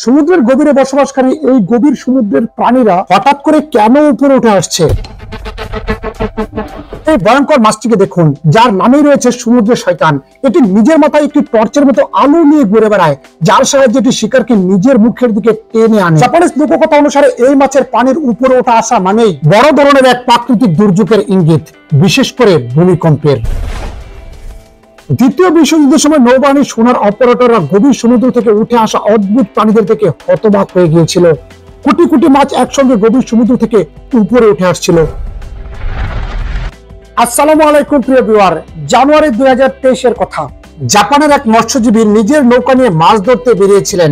সমুদ্রের গভীরে বসবাসকারী এই গভীর সমুদ্রের প্রাণীরা হঠাৎ করে কেন উপরে উঠে আসছে? এই ভয়ঙ্কর মাছটিকে দেখুন, যার নামেই রয়েছে সমুদ্রের শয়তান। এটি নিজের মাথায় একটি টর্চের মতো আলো নিয়ে ঘুরে বেড়ায়, যার সাহায্যে এটি শিকারকে নিজের মুখের দিকে টেনে আনে। জাপানিজ লোককথা অনুসারে এই মাছের পানির উপরে ওঠা আসা মানেই বড় ধরনের এক প্রাকৃতিক দুর্যোগের ইঙ্গিত, বিশেষ করে ভূমিকম্পের। দ্বিতীয় বিশ্বযুদ্ধের সময় নৌবাহিনীর সোনার অপারেটররা গভীর সমুদ্র থেকে উঠে আসা অদ্ভুত প্রাণীদের থেকে হতবাক হয়ে গিয়েছিল। কোটি কোটি মাছ একসঙ্গে গভীর সমুদ্র থেকে উপরে উঠে আসছিল। আসসালামু আলাইকুম প্রিয় ভিউয়ার, জানুয়ারি 2023 এর কথা। জাপানের এক মৎস্যজীবী নিজের নৌকা নিয়ে মাছ ধরতে বেরিয়েছিলেন।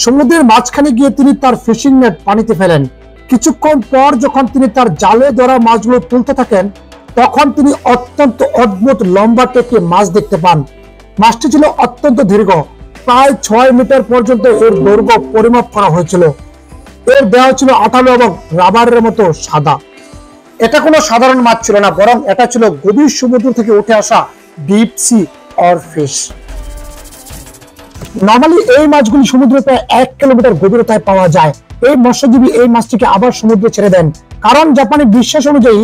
সমুদ্রের মাঝখানে গিয়ে তিনি তার ফিশিং নেট পানিতে ফেলেন। কিছুক্ষণ পর যখন তিনি তার জালে ধরা মাছগুলো তুলতে থাকেন, তখন তিনি অত্যন্ত অদ্ভুত লম্বাটে একটি মাছ দেখতে পান। মাছটি ছিল অত্যন্ত দীর্ঘ, প্রায় 6 মিটার পর্যন্ত এর দৈর্ঘ্য পরিমাপ করা হয়েছিল। এর দেহ ছিল আঠালো এবং রাবারের মতো সাদা। এটা কোনো সাধারণ মাছ ছিল না, বরং এটা ছিল গভীর সমুদ্র থেকে উঠে আসা ডিপ সি অরফিশ। নরমালি এই মাছগুলি সমুদ্রে প্রায় 1 কিলোমিটার গভীরতায় পাওয়া যায়। এই মৎস্যজীবী এই মাছটিকে আবার সমুদ্রে ছেড়ে দেন, কারণ জাপানি বিশ্বাস অনুযায়ী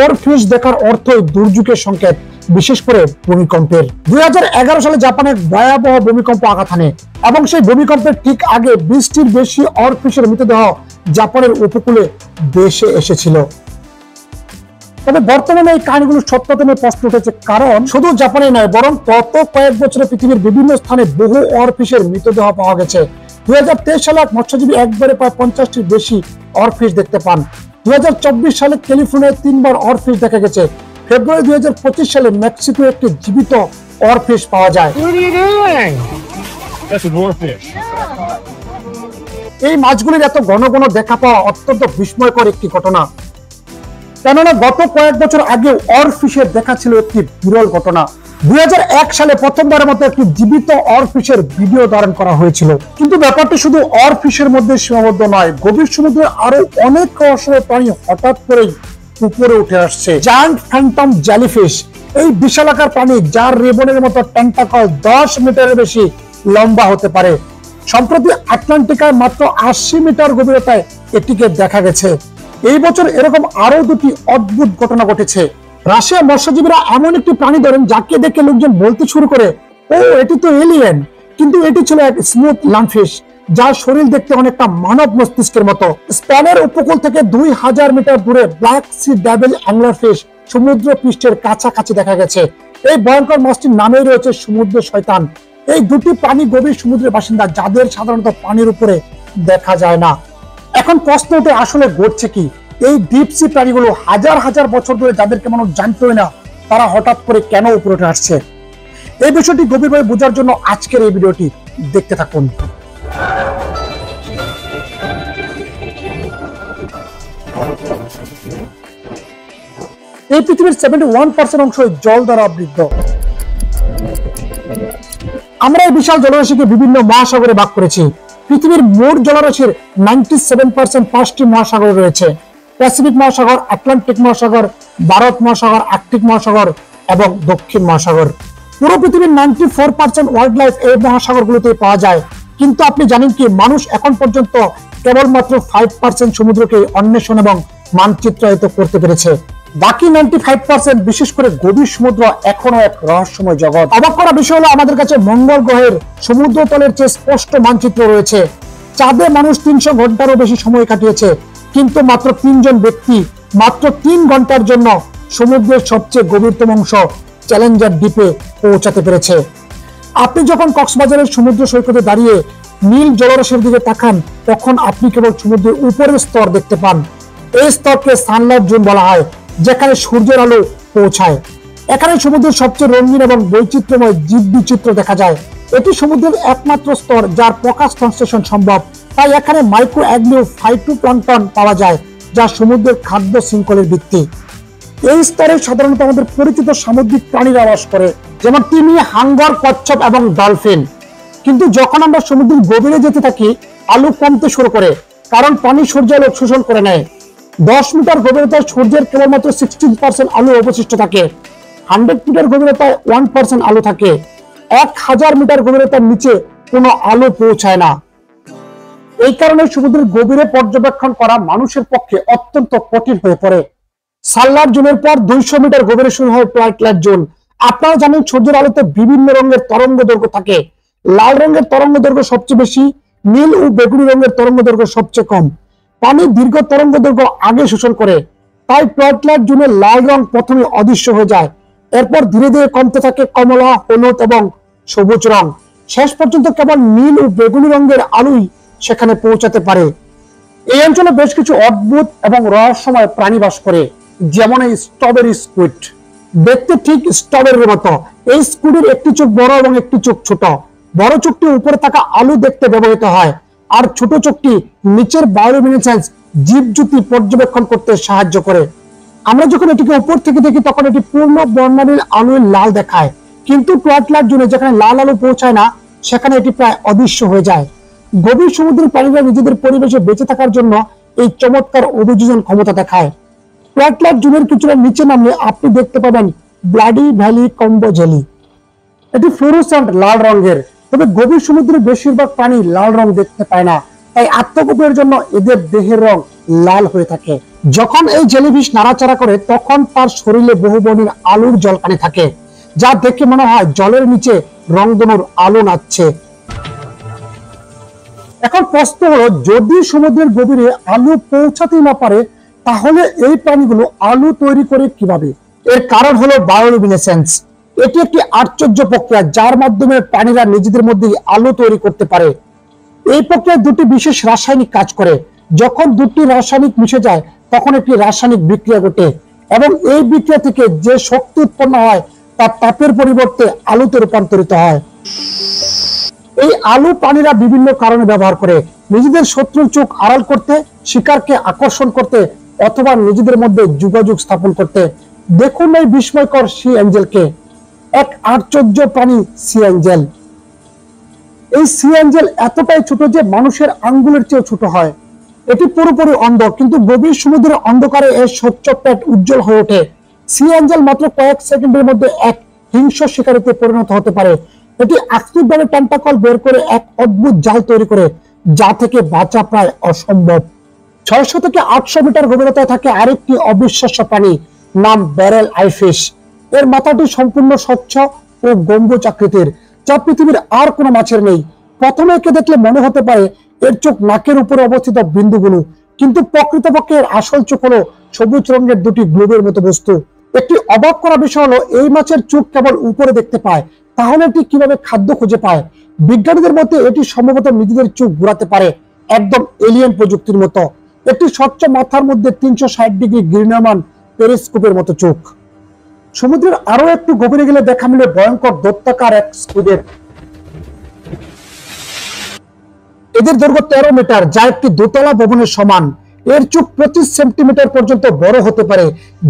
ওরফিশ দেখার অর্থই দুর্যোগের সংকেত, বিশেষ করে ভূমিকম্পের। 2011 সালে জাপানের ভয়াবহ ভূমিকম্প আঘাত হানে এবং সেই ভূমিকম্পের ঠিক আগে 20টির বেশি ওরফিশের মৃতদেহ জাপানের উপকূলে ভেসে এসেছিল। তবে বর্তমানে এই কাহিনীগুলো সত্যতা নিয়ে প্রশ্ন উঠেছে, কারণ শুধু জাপানে নয়, বরং গত কয়েক বছরে পৃথিবীর বিভিন্ন স্থানে বহু ওরফিশের মৃতদেহ পাওয়া গেছে। 2023 সালে এক মৎস্যজীবী একবারে প্রায় 50টির বেশি ওরফিশ দেখতে পান। 2024 সালে ক্যালিফোর্নিয়ায় 3বার ওরফিশ দেখা গেছে। ফেব্রুয়ারি 2025 সালে মেক্সিকো একটি জীবিত ওরফিশ পাওয়া যায়। এই মাছগুলির এত ঘন ঘন দেখা পাওয়া অত্যন্ত বিস্ময়কর একটি ঘটনা, কেননা গত কয়েক বছর আগে ওরফিশের দেখা ছিল একটি বিরল ঘটনা। 2001 সালে প্রথমবারের মতো একটি জীবিত ওরফিশের ভিডিও ধারণ করা হয়েছিল। কিন্তু ব্যাপারটি শুধু ওরফিশের মধ্যে সীমাবদ্ধ নয়, গভীর সমুদ্রে আরো অনেক রহস্যময় প্রাণী হঠাৎ করেই উপরে উঠে আসছে। জায়ান্ট ফ্যান্টম জেলিফিশ, এই বিশালাকার প্রাণী যার রেবনের মতো টেন্টাকল 10 মিটারের বেশি লম্বা হতে পারে, সম্প্রতি আটলান্টিকায় মাত্র 80 মিটার গভীরতায় এটিকে দেখা গেছে। এই বছর এরকম আরো 2টি অদ্ভুত ঘটনা ঘটেছে। রাশিয়ার মৎস্যজীবীরা এমন একটি প্রাণী ধরেন যাকে দেখে লোকজন বলতে শুরু করে, ও এটি তো এলিয়েন। কিন্তু এটি ছিল এক স্মুথ লামফিশ, যার শরীর দেখতে অনেকটা মানব মস্তিষ্কের মতো। স্পেনের উপকূল থেকে 2000 মিটার দূরে ব্ল্যাক সি ডেভিল অ্যাংলারফিশ সমুদ্র পৃষ্ঠের কাছাকাছি দেখা গেছে। এই ভয়ঙ্কর মাছটির নামেই রয়েছে সমুদ্রের শয়তান। এই 2টি প্রাণী গভীর সমুদ্রের বাসিন্দা, যাদের সাধারণত পানির উপরে দেখা যায় না। এখন প্রশ্ন উঠে, আসলে ঘটছে কি? এই ডিপ সি প্রাণীগুলো হাজার হাজার বছর ধরে যাদেরকে মানুষ জানতোই না, তারা হঠাৎ করে কেন উপরে উঠে আসছে? এই বিষয়টি গভীরভাবে বোঝার জন্য আজকের এই ভিডিওটি দেখতে থাকুন। এই পৃথিবীর 71% অংশ জল দ্বারা আবৃত। আমরা এই বিশাল জলরাশিকে বিভিন্ন মহাসাগরে ভাগ করেছি। পৃথিবীর মোট জলরাশির 97% 5টি মহাসাগর রয়েছে: প্যাসিফিক মহাসাগর, আটলান্টিক মহাসাগর, ভারত মহাসাগর, আর্কটিক মহাসাগর এবং দক্ষিণ মহাসাগর। পুরো পৃথিবীর 94% ওয়াইল্ড লাইফ এই মহাসাগরগুলোতে পাওয়া যায়। কিন্তু আপনি জানেন কি, মানুষ এখন পর্যন্ত কেবলমাত্র 5% সমুদ্রকে অন্বেষণ এবং মানচিত্রায়িত করতে পেরেছে। বাকি 95%, বিশেষ করে গভীর সমুদ্র, এখনো এক রহস্যময় জগৎ। অবাক করা বিষয় হলো, আমাদের কাছে মঙ্গল গ্রহের সমুদ্র তলের চেয়ে স্পষ্ট মানচিত্র রয়েছে। চাঁদে মানুষ 300 ঘন্টারও বেশি সময় কাটিয়েছে, কিন্তু মাত্র 3 জন ব্যক্তি মাত্র 3 ঘন্টার জন্য সমুদ্রের সবচেয়ে গভীরতম অংশ চ্যালেঞ্জার দ্বীপে পৌঁছাতে পেরেছে। আপনি যখন কক্সবাজারের সমুদ্র সৈকতে দাঁড়িয়ে নীল জলরাশির দিকে তাকান, তখন আপনি কেবল সমুদ্রের উপরের স্তর দেখতে পান। এই স্তরকে সানলাইট জোন বলা হয়, যেখানে সূর্যের আলো পৌঁছায়। এখানে সমুদ্রের সবচেয়ে রঙিন এবং বৈচিত্র্যময় জীববৈচিত্র্য দেখা যায়। এটি সমুদ্রের একমাত্র স্তর যার প্রকাশ সংশ্লেষণ সম্ভব। তাই এখানে মাইক্রো অ্যাগলিও ফাইটোপ্লাঙ্কটন পাওয়া যায়, যা সমুদ্রের খাদ্য শৃঙ্খলের ভিত্তি। এই স্তরে সাধারণত আমাদের পরিচিত সামুদ্রিক প্রাণীরা বাস করে, যেমন তিমি, হাঙ্গর, কচ্ছপ এবং ডলফিন। কিন্তু যখন আমরা সমুদ্রের গভীরে যেতে থাকি, আলো কমতে শুরু করে, কারণ পানি সূর্যালোক আলো শোষণ করে নেয়। 10 মিটার গভীরতায় সূর্যের কেবলমাত্র 16% আলো অবশিষ্ট থাকে। 100 মিটার গভীরতায় 1% আলো থাকে। 1000 মিটার গভীরতার নিচে কোনো আলো পৌঁছায় না। এই কারণে সমুদ্রের গভীরে পর্যবেক্ষণ করা মানুষের পক্ষে অত্যন্ত কঠিন হয়ে পড়ে। সানলাইট জোনের পর 200 মিটার গভীরে শুরু হয় টুয়াইলাইট জোন। আপনারা জানেন সূর্যের আলোতে বিভিন্ন রঙের তরঙ্গ দৈর্ঘ্য থাকে। লাল রঙের তরঙ্গ দৈর্ঘ্য সবচেয়ে বেশি, নীল ও বেগুনি রঙের তরঙ্গ দৈর্ঘ্য সবচেয়ে কম। পানি দীর্ঘ তরঙ্গ দৈর্ঘ্য আগে শোষণ করে, তাই টুয়াইলাইট জোনে লাল রং প্রথমে অদৃশ্য হয়ে যায়, এরপর ধীরে ধীরে কমতে থাকে কমলা, হলুদ এবং সবুজ রং। শেষ পর্যন্ত কেবল নীল ও বেগুনি রঙের আলোই সেখানে পৌঁছাতে পারে। এই অঞ্চলে বেশ কিছু অদ্ভুত এবং রহস্যময় প্রাণী বাস করে, যেমন এই স্ট্রবেরি স্কুইড। দেখতে ঠিক স্ট্রবেরির মতো। এই স্কুইডের একটি চোখ বড় এবং একটি চোখ ছোট। বড় চোখটি উপরে থাকা আলো দেখতে ব্যবহৃত হয়, আর ছোট চোখটি নিচের বায়োলুমিনেসেন্স জীবজ্যোতি পর্যবেক্ষণ করতে সাহায্য করে। আমরা যখন এটিকে উপর থেকে দেখি তখন এটি পূর্ণ বর্ণালীর আলোয় লাল দেখায়, কিন্তু টুয়াইলাইট জোনে যেখানে লাল আলো পৌঁছায় না সেখানে এটি প্রায় অদৃশ্য হয়ে যায়। গভীর সমুদ্রের প্রাণীরা নিজেদের পরিবেশে বেঁচে থাকার জন্য এই চমৎকার অভিযোজন ক্ষমতা দেখায়। টুয়াইলাইট জোনের কিছুটা নিচে নামলে আপনি দেখতে পাবেন ব্লাডি ভ্যালি কম্বো জেলি। এটি ফ্লোরোসেন্ট লাল রঙের, তবে গভীর সমুদ্রের বেশিরভাগ প্রাণী লাল রং দেখতে পায় না, তাই আত্মগোপনের জন্য এদের দেহের রং লাল হয়ে থাকে। যখন এই জেলিফিশ নাড়াচাড়া করে তখন তার শরীরে বহুবর্ণের আলোর জলকানি থাকে, যা দেখে মনে হয় জলের নিচে রংধনুর আলো নাচছে। এখন প্রশ্ন হলো, যদি সমুদ্রের গভীরে আলো পৌঁছাতে না পারে তাহলে এই প্রাণীগুলো আলো তৈরি করে কিভাবে? এর কারণ হলো বায়োলুমিনেসেন্স। এটি একটি আশ্চর্য প্রক্রিয়া যার মাধ্যমে প্রাণীরা নিজেদের মধ্যে আলো তৈরি করতে পারে। এই প্রক্রিয়ায় দুটি বিশেষ রাসায়নিক কাজ করে। যখন দুটি রাসায়নিক মিশে যায় তখন একটি রাসায়নিক বিক্রিয়া ঘটে, এবং এই বিক্রিয়া থেকে যে শক্তি উৎপন্ন হয় তা তাপের পরিবর্তে আলোতে রূপান্তরিত হয়। এই আলো প্রাণীরা বিভিন্ন কারণে ব্যবহার করে, নিজেদের শত্রুর চোখ আড়াল করতে, শিকারকে আকর্ষণ করতে, অথবা নিজেদের মধ্যে যোগাযোগ স্থাপন করতে। দেখুন এই বিস্ময়কর সি অ্যাঞ্জেলকে, এক আশ্চর্য প্রাণী সি অ্যাঞ্জেল। এই সি অ্যাঞ্জেল এতটাই ছোট যে মানুষের আঙ্গুলের চেয়ে ছোট হয়। এটি পুরোপুরি অন্ধ, কিন্তু গভীর সমুদ্রের অন্ধকারে এর স্বচ্ছ পেট উজ্জ্বল হয়ে ওঠে। সি অ্যাঞ্জেল মাত্র কয়েক সেকেন্ডের মধ্যে এক হিংস্র শিকারিতে পরিণত হতে পারে। এটি আকস্মিকভাবে টেন্টাকল বের করে এক অদ্ভুত জাল তৈরি করে, যা থেকে বাঁচা প্রায় অসম্ভব। 600 থেকে 800 মিটার গভীরতায় থাকে আরেকটি অবিশ্বাস্য প্রাণী, নাম ব্যারেল আইফিশ। এর মাথাটি সম্পূর্ণ স্বচ্ছ ও গম্বুজ আকৃতির, যা পৃথিবীর আর কোনো মাছের নেই। প্রথমে একে দেখলে মনে হতে পারে এর চোখ নাকের উপরে অবস্থিত বিন্দুগুলো, কিন্তু প্রকৃতপক্ষে এর আসল চোখ হলো সবুজ রঙের দুটি গ্লোবের মতো বস্তু। একটি অবাক করা বিষয় হলো, এই মাছের চোখ কেবল উপরে দেখতে পায়, তাহলে এটি কিভাবে খাদ্য খুঁজে পায়? বিজ্ঞানীদের মতে এটি সম্ভবত নিজেদের চোখ ঘোরাতে পারে, একদম এলিয়েন প্রযুক্তির মতো। একটি স্বচ্ছ মাথার মধ্যে 360 ডিগ্রি ঘূর্ণায়মান পেরিস্কোপের মতো চোখ। সমুদ্রের আরো একটু গভীরে গেলে দেখা মিলে ভয়ঙ্কর দৈত্যাকার এক স্কুইডের। এদের দৈর্ঘ্য 13 মিটার, যা একটি দোতলা ভবনের সমান। এর চোখ 25 সেন্টিমিটার পর্যন্ত বড় হতে পারে,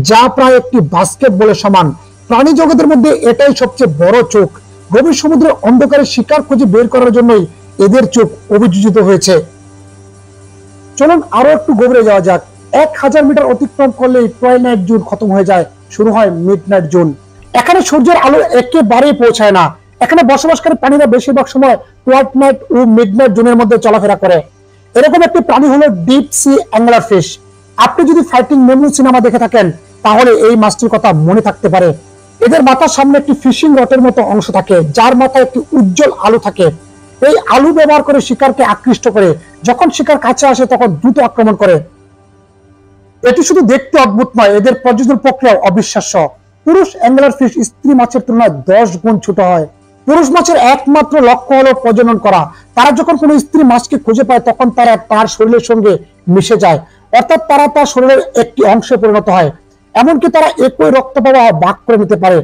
যা প্রায় একটি বাস্কেটবলের সমান। প্রাণী জগতের মধ্যে এটাই সবচেয়ে বড় চোখ। গভীর সমুদ্রের অন্ধকারে শিকার খুঁজে বের করার জন্যই এদের চোখ অভিযোজিত হয়েছে। চলুন আরো একটু গভীরে যাওয়া যাক। 1000 মিটার অতিক্রম করলেই টুয়াইলাইট জোন খতম হয়ে যায়, শুরু হয় মিডনাইট জোন। এখানে সূর্যের আলো একেবারেই পৌঁছায় না। এখানে বসবাসকারী প্রাণীরা বেশিরভাগ সময় টুয়াইলাইট ও মিডনাইট জোনের মধ্যে চলাফেরা করে। এরকম একটি প্রাণী হলো ডিপ সি অ্যাংলারফিশ। আপনি যদি ফাইটিং মেমু সিনেমা দেখে থাকেন তাহলে এই মাছটির কথা মনে থাকতে পারে। এদের মাথার সামনে একটি ফিশিং রডের মতো অংশ থাকে, যার মাথায় একটি উজ্জ্বল আলো থাকে। এই আলো ব্যবহার করে শিকারকে আকৃষ্ট করে, যখন শিকার কাছে আসে তখন দ্রুত আক্রমণ করে। এটি শুধু দেখতে অদ্ভুত নয়, এদের প্রজনন প্রক্রিয়া অবিশ্বাস্য। পুরুষ অ্যাংলারফিশ স্ত্রী মাছের তুলনায় 10 গুণ ছোট হয়। পুরুষ মাছের একমাত্র লক্ষ্য হলো প্রজনন করা। তারা যখন কোনো স্ত্রী মাছকে খুঁজে পায় তখন তারা তার শরীরের সঙ্গে মিশে যায়, অর্থাৎ তারা তার শরীরের একটি অংশে পরিণত হয়। এমনকি তারা একই রক্ত প্রবাহ ভাগ করে নিতে পারে।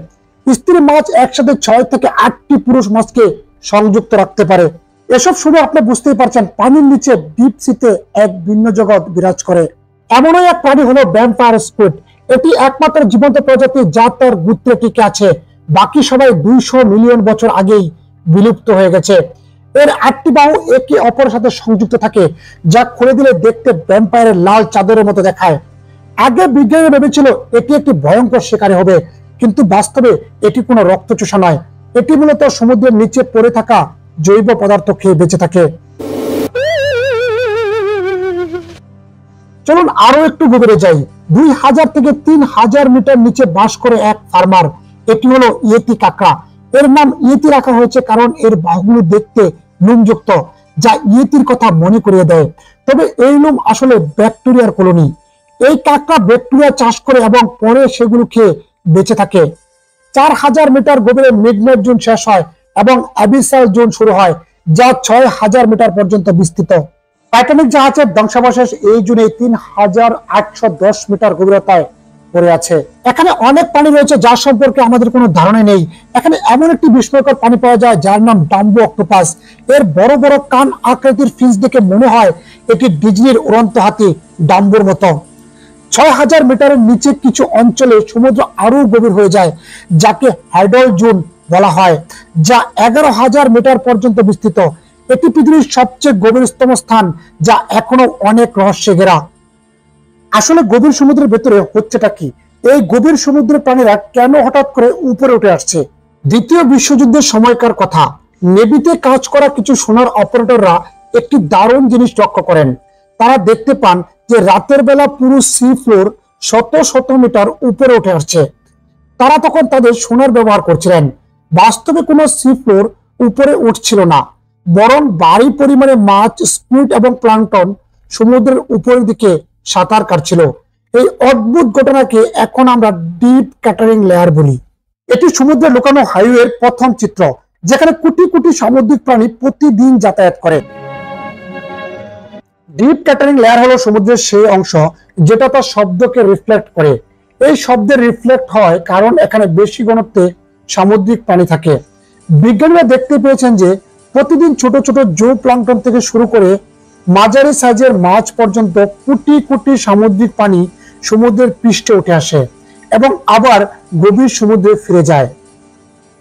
স্ত্রী মাছ একসাথে 6 থেকে 8টি পুরুষ মাছকে সংযুক্ত রাখতে পারে। এসব শুনে আপনি বুঝতেই পারছেন পানির নিচে ডিপ সিতে এক ভিন্ন জগৎ বিরাজ করে। এমনই এক প্রাণী হলো ভ্যাম্পায়ার স্কুইড। এটি একমাত্র জীবন্ত প্রজাতি যা তার গোত্রে টিকে আছে। বাকি সবাই 200 মিলিয়ন বছর আগেই বিলুপ্ত হয়ে গেছে। এর 8টি বাহু একে অপরের সাথে সংযুক্ত থাকে, যা খুলে দিলে দেখতে ভ্যাম্পায়ারের লাল চাদরের মতো দেখায়। আগে বিজ্ঞানীরা ভেবেছিল এটি একটি ভয়ঙ্কর শিকারী হবে, কিন্তু বাস্তবে এটি কোনো রক্তচোষা নয়। এটি মূলত সমুদ্রের নিচে পড়ে থাকা জৈব পদার্থ খেয়ে বেঁচে থাকে। চলুন আরো একটু গভীরে যাই। 2000 থেকে 3000 মিটার নিচে বাস করে এক ফার্মার, এটি হলো ইয়েতি কাঁকড়া। এর নাম ইয়েতি রাখা হয়েছে কারণ এর বাহুগুলো দেখতে লোমযুক্ত, যা ইয়েতির কথা মনে করিয়ে দেয়। তবে এই লোম আসলে ব্যাকটেরিয়ার কলোনি। এই কাঁকড়া ব্যাকটেরিয়া চাষ করে এবং পরে সেগুলো খেয়ে বেঁচে থাকে। 4000 মিটার গভীরে মিডনাইট জোন শেষ হয় এবং অ্যাবিসাল জোন শুরু হয়, যা 6000 মিটার পর্যন্ত বিস্তৃত। টাইটানিক জাহাজের ধ্বংসাবশেষ এই জুনে 3810 মিটার গভীরতায় পড়ে আছে। এখানে অনেক পানি রয়েছে যার সম্পর্কে আমাদের কোনো ধারণা নেই। এখানে এমন একটি বিস্ময়কর পানি পাওয়া যায় যার নাম ডাম্বো অক্টোপাস। এর বড় বড় কান আকৃতির ফিঞ্চ দেখে মনে হয় এটি ডিজনির উড়ন্ত হাতি ডাম্বোর মতো। 6000 মিটারের নিচে কিছু অঞ্চলে সমুদ্র আরো গভীর হয়ে যায়, যাকে হ্যাডল জোন বলা হয়, যা 11000 মিটার পর্যন্ত বিস্তৃত। এটি পৃথিবীর সবচেয়ে গভীরতম স্থান, যা এখনো অনেক রহস্যে ঘেরা। আসলে গভীর সমুদ্রের ভেতরে হচ্ছেটা কি? এই গভীর সমুদ্রের প্রাণীরা কেন হঠাৎ করে উপরে উঠে আসছে? দ্বিতীয় বিশ্বযুদ্ধের সময়কার কথা। নেভিতে কাজ করা কিছু সোনার অপারেটররা একটি দারুণ জিনিস লক্ষ্য করেন। তারা দেখতে পান যে রাতের বেলা পুরো সি ফ্লোর শত শত মিটার উপরে উঠে আসছে। তারা তখন তাদের সোনার ব্যবহার করছিলেন। বাস্তবে কোনো সি ফ্লোর উপরে উঠছিল না, বরং ভারী পরিমাণে মাছ, স্কুইড এবং প্লাঙ্কটন সমুদ্রের উপরের দিকে সাঁতার কাটছিল। এই অদ্ভুত ঘটনাকে এখন আমরা ডিপ ক্যাটারিং লেয়ার বলি। এটি সমুদ্রে লুকানো হাইওয়ের প্রথম চিত্র, যেখানে কোটি কোটি সামুদ্রিক প্রাণী প্রতিদিন যাতায়াত করে। ডিপ ক্যাটারিং লেয়ার হলো সমুদ্রের সেই অংশ যেটা তার শব্দকে রিফ্লেক্ট করে। এই শব্দের রিফ্লেক্ট হয় কারণ এখানে বেশি ঘনত্বে সামুদ্রিক প্রাণী থাকে। বিজ্ঞানীরা দেখতে পেয়েছেন যে প্রতিদিন ছোট ছোট জো প্লাঙ্কটন থেকে শুরু করে মাঝারি সাইজের মাছ পর্যন্ত কোটি কোটি সামুদ্রিক প্রাণী সমুদ্রের পৃষ্ঠে উঠে আসে এবং আবার গভীর সমুদ্রে ফিরে যায়।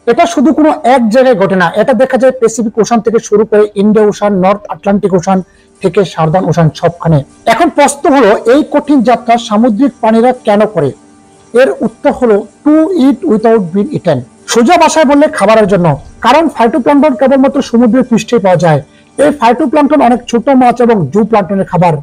এটা শুধু কোনো এক জায়গায় ঘটে না, এটা দেখা যায় প্যাসিফিক ওশান থেকে শুরু করে India ocean, north Atlantic ocean থেকে সার্দার্ন ওশান সবখানে। এখন প্রশ্ন হলো, এই কঠিন যাত্রা সামুদ্রিক প্রাণীরা কেন করে? এর উত্তর হলো টু ইট উইথাউট বিং ইটেন। সোজা ভাষায় বললে খাবারের জন্য। কারণ ফাইটোপ্ল্যাঙ্কটন কেবলমাত্র সমুদ্রের পৃষ্ঠে পাওয়া যায়। এই ফাইটোপ্ল্যাঙ্কটন অনেক ছোট মাছ এবং জু প্লাঙ্কটনের খাবার।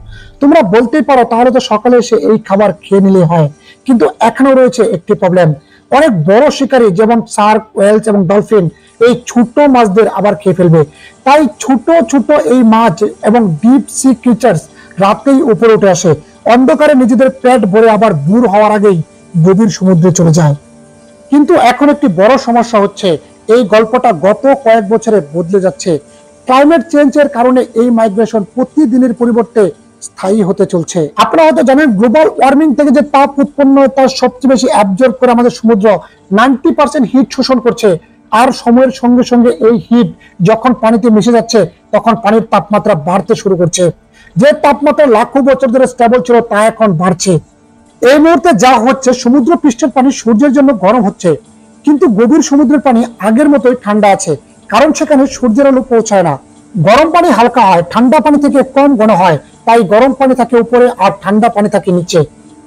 তোমরা বলতেই পারো তাহলে তো সকালে এসে এই খাবার খেয়ে নিলে হয়, কিন্তু এখনো রয়েছে একটি প্রবলেম। অনেক বড় শিকারী যেমন শার্ক, ওয়েলস এবং ডলফিন এই ছোট মাছদের আবার খেয়ে ফেলবে। তাই ছোট ছোট এই মাছ এবং ডিপ সি ক্রিচার্স রাতেই উপরে উঠে আসে, অন্ধকারে নিজেদের পেট ভরে আবার দূর হওয়ার আগেই গভীর সমুদ্রে চলে যায়। কিন্তু এখন একটি বড় সমস্যা হচ্ছে, এই গল্পটা গত কয়েক বছরে বদলে যাচ্ছে। ক্লাইমেট চেঞ্জের কারণে এই মাইগ্রেশন প্রতিদিনের পরিবর্তে স্থায়ী হতে চলছে। আপনারা হয়তো জানেন, গ্লোবাল ওয়ার্মিং থেকে যে তাপ উৎপন্ন হয় তার সবচেয়ে বেশি অ্যাবজর্ব করে আমাদের সমুদ্র 90% হিট শোষণ করছে। আর সময়ের সঙ্গে সঙ্গে এই হিট যখন পানিতে মিশে যাচ্ছে তখন পানির তাপমাত্রা বাড়তে শুরু করছে। যে তাপমাত্রা লাখো বছর ধরে স্টেবল ছিল তা এখন বাড়ছে। এই মুহূর্তে যা হচ্ছে, সমুদ্র পৃষ্ঠের পানি সূর্যের জন্য গরম হচ্ছে, কিন্তু গভীর সমুদ্রের পানি আগের মতোই ঠান্ডা আছে, কারণ সেখানে সূর্যের আলো পৌঁছায় না। গরম পানি হালকা হয়, ঠান্ডা পানি থেকে কম ঘন হয়, তাই গরম পানি থাকে উপরে আর ঠান্ডা পানি থাকে নিচে।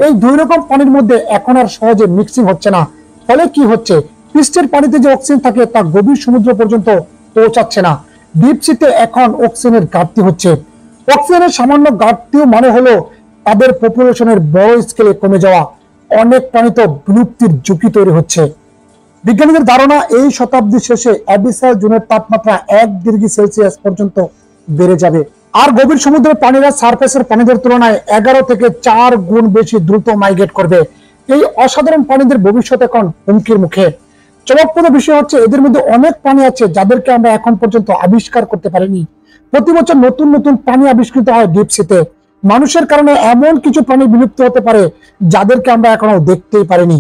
এই দুই রকম পানির মধ্যে এখন আর সহজে মিক্সিং হচ্ছে না। ফলে কি হচ্ছে, পৃষ্ঠের পানিতে যে অক্সিজেন থাকে তা গভীর সমুদ্র পর্যন্ত পৌঁছাচ্ছে না। ডিপ সিতে এখন অক্সিজেনের ঘাটতি হচ্ছে। অক্সিজেনের সামান্য ঘাটতিও মানে হলো তাদের পপুলেশনের বড় স্কেলে কমে যাওয়া। অনেক প্রাণী তো বিলুপ্তির ঝুঁকি তৈরি হচ্ছে। বিজ্ঞানীদের ধারণা, এই শতাব্দীর শেষে অ্যাবিসাল জোনের তাপমাত্রা 1 ডিগ্রি সেলসিয়াস পর্যন্ত বেড়ে যাবে। আর গভীর সমুদ্রের পানিরা সারফেসের পানিদের তুলনায় 11 থেকে 4 গুণ বেশি দ্রুত মাইগ্রেট করবে। এই অসাধারণ প্রাণীদের ভবিষ্যৎ এখন হুমকির মুখে। চমকপ্রদ বিষয় হচ্ছে, এদের মধ্যে অনেক প্রাণী আছে যাদেরকে আমরা এখন পর্যন্ত আবিষ্কার করতে পারিনি। প্রতি বছর নতুন নতুন প্রাণী আবিষ্কৃত হয় ডিপ সিতে। মানুষের কারণে এমন কিছু প্রাণী বিলুপ্ত হতে পারে যাদেরকে আমরা এখনো দেখতেই পারিনি।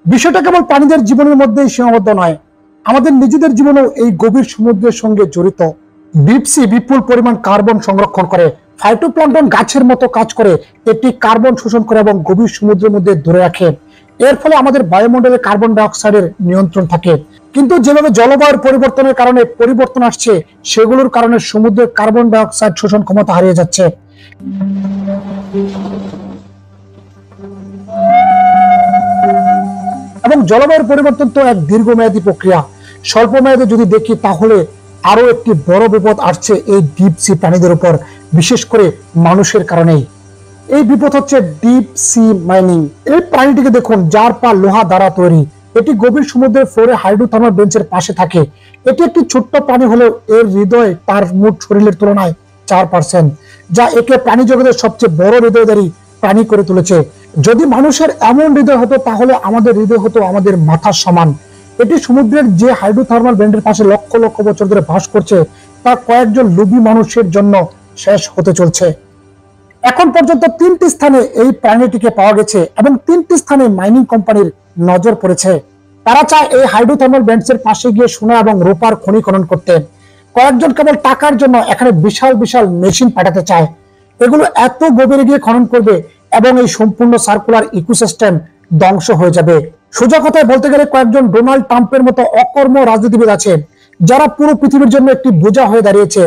বিষয়টা কেবল প্রাণীদের জীবনের মধ্যেই সীমাবদ্ধ নয়, আমাদের নিজেদের জীবনেও এই গভীর সমুদ্রের সঙ্গে জড়িত। ডিপ সি বিপুল পরিমাণ কার্বন সংরক্ষণ করে। ফাইটোপ্ল্যাঙ্কটন গাছের মতো কাজ করে, এটি কার্বন শোষণ করে এবং গভীর সমুদ্রের মধ্যে ধরে রাখে। এর ফলে আমাদের বায়ুমণ্ডলে কার্বন ডাই অক্সাইডের নিয়ন্ত্রণ থাকে। কিন্তু যেভাবে জলবায়ুর পরিবর্তনের কারণে পরিবর্তন আসছে, সেগুলোর কারণে সমুদ্রের কার্বন ডাই অক্সাইড শোষণ ক্ষমতা হারিয়ে যাচ্ছে। এবং জলবায়ুর পরিবর্তন তো এক দীর্ঘমেয়াদী প্রক্রিয়া। স্বল্প মেয়াদে যদি দেখি তাহলে আরো একটি বড় বিপদ আসছে এই ডিপ সি প্রাণীদের উপর, বিশেষ করে মানুষের কারণেই। এই বিপদ হচ্ছে ডিপ সি মাইনিং। এই প্রাণীটিকে দেখুন, যার পা লোহা দ্বারা তৈরি। এটি গভীর সমুদ্রের ফ্লোরে হাইড্রোথার্মাল বেঞ্চের পাশে থাকে। এটি একটি ছোট্ট প্রাণী হলেও এর হৃদয় তার মোট শরীরের তুলনায় 4%, যা একে প্রাণী জগতের সবচেয়ে বড় হৃদয়ধারী প্রাণী করে তুলেছে। যদি মানুষের এমন হৃদয় হতো তাহলে আমাদের হৃদয় হতো আমাদের মাথার সমান। এটি সমুদ্রের যে হাইড্রোথার্মাল বেঞ্চের পাশে লক্ষ লক্ষ বছর ধরে বাস করছে, তা কয়েকজন লোভী মানুষের জন্য শেষ হতে চলছে। এখন পর্যন্ত 3টি স্থানে এই প্রাণীটিকে পাওয়া গেছে এবং 3টি স্থানে মাইনিং কোম্পানির নজর পড়েছে। তারা চায় এই হাইড্রোথার্মাল বেঞ্চের পাশে গিয়ে সোনা এবং রূপার খনি খনন করতে। কয়েকজন কেবল টাকার জন্য এখানে বিশাল বিশাল মেশিন পাঠাতে চায়। এগুলো এত গভীরে গিয়ে খনন করবে এবং এই সম্পূর্ণ সার্কুলার ইকোসিস্টেম ধ্বংস হয়ে যাবে। সোজা কথায় বলতে গেলে কয়েকজন ডোনাল্ড ট্রাম্পের মতো অকর্ম রাজনীতিবিদ আছে, যারা পুরো পৃথিবীর জন্য একটি বোঝা হয়ে দাঁড়িয়েছে।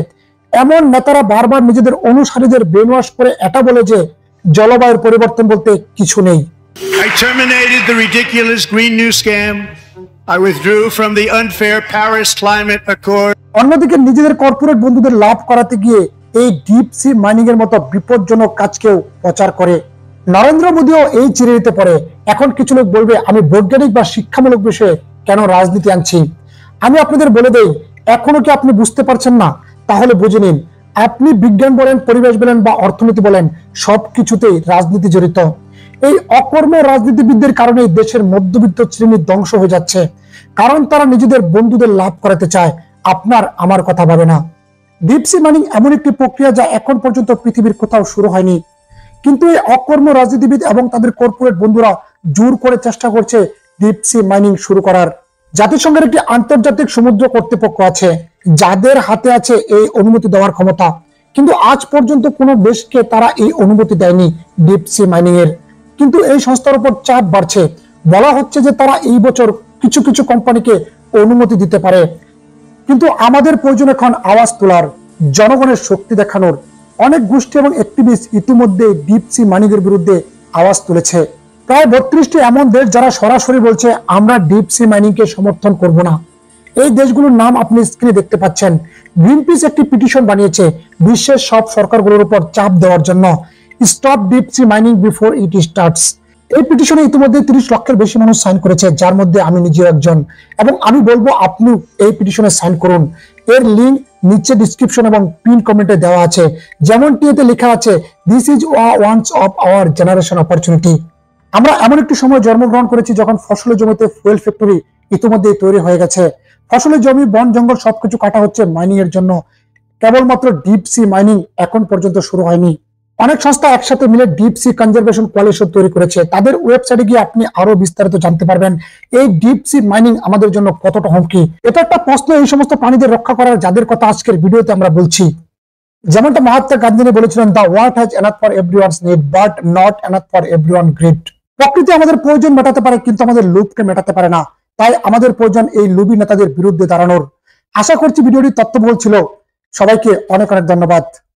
এমন নেতারা বারবার নিজেদের অনুসারীদের ব্রেনওয়াশ করে এটা বলে যে জলবায়ুর পরিবর্তন বলতে কিছু নেই। I terminated the ridiculous Green New Scam. I withdrew from the unfair Paris Climate Accord. অন্যদিকে নিজেদের কর্পোরেট বন্ধুদের লাভ করাতে গিয়ে এই ডিপ সি মাইনিং এর মতো বিপজ্জনক কাজকেও প্রচার করে। নরেন্দ্র মোদীও এই চিরুনিতে পড়ে। এখন কিছু লোক বলবে আমি বৈজ্ঞানিক বা শিক্ষামূলক বিষয়ে কেন রাজনীতি আনছি। আমি আপনাদের বলে দেই, এখনো কি আপনি বুঝতে পারছেন না? তাহলে বুঝে নিন, আপনি বিজ্ঞান বলেন, পরিবেশ বলেন বা অর্থনীতি বলেন, সবকিছুতেই রাজনীতি জড়িত। এই অকর্ম রাজনীতিবিদদের কারণে দেশের মধ্যবিত্ত শ্রেণী ধ্বংস হয়ে যাচ্ছে, কারণ তারা নিজেদের বন্ধুদের লাভ করাতে চায়, আপনার আমার কথা ভাবে না। ডিপ সি মাইনিং এমন একটি প্রক্রিয়া যা এখন পর্যন্ত পৃথিবীর কোথাও শুরু হয়নি, কিন্তু এই অকর্ম রাজনীতিবিদ এবং তাদের কর্পোরেট বন্ধুরা জোর করে চেষ্টা করছে ডিপ সি মাইনিং শুরু করার। জাতিসংঘের একটি আন্তর্জাতিক সমুদ্র কর্তৃপক্ষ আছে, যাদের হাতে আছে এই অনুমতি দেওয়ার ক্ষমতা, কিন্তু আজ পর্যন্ত কোনো দেশকে তারা এই অনুমতি দেয়নি ডিপ সি মাইনিং এর। কিন্তু এই সংস্থার উপর চাপ বাড়ছে। বলা হচ্ছে যে তারা এই বছর কিছু কিছু কোম্পানিকে অনুমতি দিতে পারে। কিন্তু আমাদের প্রয়োজন এখন আওয়াজ তোলার, জনগণের শক্তি দেখানোর। অনেক গোষ্ঠী এবং অ্যাক্টিভিস্ট ইতিমধ্যে ডিপ সি মাইনিং এর বিরুদ্ধে আওয়াজ তুলেছে। প্রায় 32টি এমন দেশ যারা সরাসরি বলছে আমরা ডিপ সি মাইনিং কে সমর্থন করব না। এই দেশগুলোর নাম আপনি স্ক্রিনে দেখতে পাচ্ছেন। গ্রিনপিস একটি পিটিশন বানিয়েছে বিশ্বের সব সরকারগুলোর উপর চাপ দেওয়ার জন্য, stop deep sea mining before it starts. এই পিটিশনে ইতিমধ্যে 30 লক্ষের বেশি মানুষ সাইন করেছে, যার মধ্যে আমি নিজেও একজন। এবং আমি বলবো আপনি এই পিটিশনে সাইন করুন। এর লিংক নিচে ডিসক্রিপশন এবং পিন কমেন্টে দেওয়া আছে। যেমনটি এতে লেখা আছে, this is once of our generation opportunity. আমরা এমন একটি সময় জন্মগ্রহণ করেছি যখন ফসলের জমিতে ফুয়েল ফ্যাক্টরি ইতিমধ্যে তৈরি হয়ে গেছে। ফসলের জমি, বন জঙ্গল সবকিছু কাটা হচ্ছে মাইনিং এর জন্য। কেবলমাত্র ডিপ সি মাইনিং এখন পর্যন্ত শুরু হয়নি। অনেক সংস্থা একসাথে মিলে ডিপ সি কনজারভেশন কোয়ালিশন তৈরি করেছে। তাদের ওয়েবসাইটে গিয়ে আপনি আরো বিস্তারিত জানতে পারবেন এই ডিপ সি মাইনিং আমাদের জন্য কতটা হুমকি। এটা একটা প্রশ্ন এই সমস্ত প্রাণীদের রক্ষা করার, যাদের কথা আজকের ভিডিওতে আমরা বলছি। যেমনটা মহাত্মা গান্ধী বলেছিলেন, the world has enough for everyone's need but not enough for everyone grid. প্রকৃতি আমাদের প্রয়োজন মেটাতে পারে, কিন্তু আমাদের লোভকে মেটাতে পারে না। তাই আমাদের প্রয়োজন এই লোভী নেতাদের বিরুদ্ধে দাঁড়ানোর। আশা করছি ভিডিওটি তথ্যবহুল ছিল। সবাইকে অনেক অনেক ধন্যবাদ।